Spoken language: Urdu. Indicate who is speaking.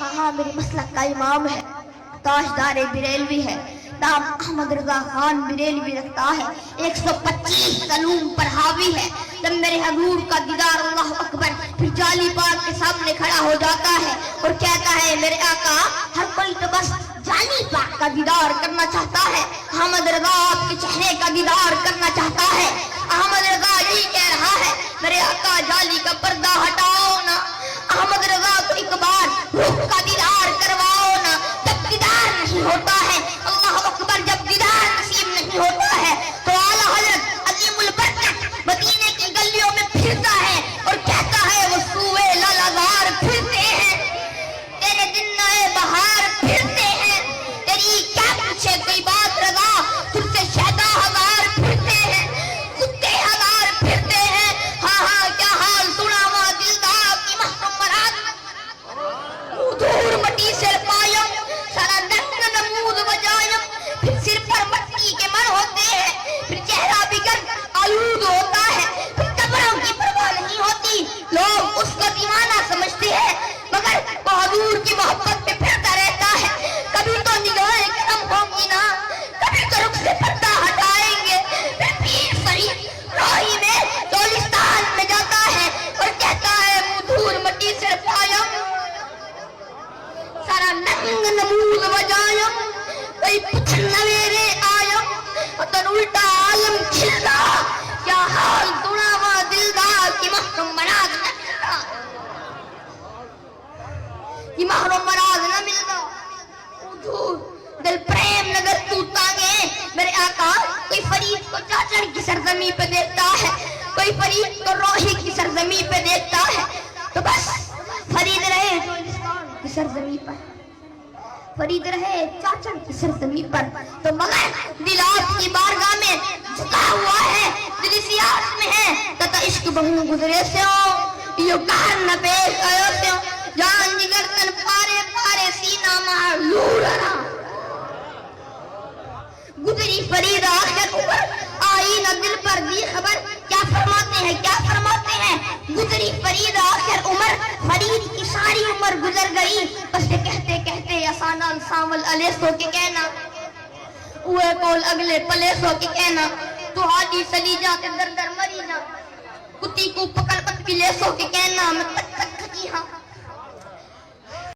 Speaker 1: ہاں میری مسلک کا امام ہے، تاجدار بریلوی ہے، نام احمد رضا خان بریلوی رکھتا ہے، 125 علوم پر حاوی ہے۔ جب میرے حضور کا دیدار اللہ اکبر پھر جالی پاک کے سامنے کھڑا ہو جاتا ہے اور کہتا ہے میرے آقا ہر کوئی تو بس جالی پاک کا دیدار کرنا چاہتا ہے، احمد رضا آپ کے چہرے کا دیدار کرنا چاہتا ہے۔ احمد رضا یہی کہہ رہا ہے میرے آقا جالی کا پردہ ہٹاؤ نا، احمد رضا کو ایک بار روح کا دیدار کرواؤ نا۔ جب دیدار نہیں ہوتا ہے اللہ اکبر، جب دیدار نصیب نہیں ہوتا ہے تو اعلیٰ حضرت عظیم البرکت مدینے کی گلیوں میں پھرتا ہے اور کہتا ہے وہ سوئے لالازار پھرتے ہیں، تیرے دن نئے بہار پھرتے ہیں، تیری کیا پوچھے کوئی بات رضا، تجھ سے شہدا ہزار پھرتے ہیں، کتے ہزار پھرتے ہیں۔ ہاں کیا حال سنا ہوا دلدار کی محرم مراد، دور مٹی سے پایم سارا ننگ نمود وجایم، پھر سر پر مٹی کے من ہوتے ہیں، پھر چہرہ بگڑ آلود ہوتا ہے، پھر قبروں کی پرواہ نہیں ہوتی، لوگ اس کو دیوانہ سمجھتے ہیں مگر وہ حضور کی محبت میں پھرتا رہتا ہے۔ کبھی تو نگاہیں کرم ہوں گی نا، کبھی تو رخ سے پردہ ہٹائیں گے، پھر پیر فرید راہی میں چولستان میں جاتا ہے اور کہتا ہے دور مٹی سے پایم سارا ننگ نمود وجایم، کوئی پتھر نویرے آیم تن الٹا عالم کھلتا، کیا حال سنا ہوا دلدار کی محرم مراد نہ ملتا، کی محرم مراد نہ ملتا۔ حضور دل پریم نگر تو تانگے میرے آقا، کوئی فرید کو چاچڑ کی سرزمین پہ دیکھتا ہے، کوئی فرید کو روحی کی سرزمین پہ دیکھتا ہے، تو بس فرید رہے چولستان کی سرزمین پر، فرید رہے چاچڑ کی سرزمین پر، تو مگر دل آپ کی بارگاہ میں جھکا ہوا ہے، دل اسی آس میں ہے تتا عشق بہوں گزرے سے ہوں، یوں کہر نہ پیش آئے سے ہوں، جان جگر تن پارے پارے سینہ مار لورنا، گزری فرید آخر اوپر آئی نہ دل پر دی خبر، کیا فرماتے ہیں کیا فرماتے ہیں، گزری فرید آخر عمر، فرید کی ساری عمر گزر گئی، بس یہ کہتے کہتے آسانان سامل علیہ سو کے کہنا، اوے کول اگلے پلے سو کے کہنا، تو حاجی سلی جا کے در در مری جا، کتی کو پکڑ پت پلے سو کے کہنا، میں تک تک کھچی ہاں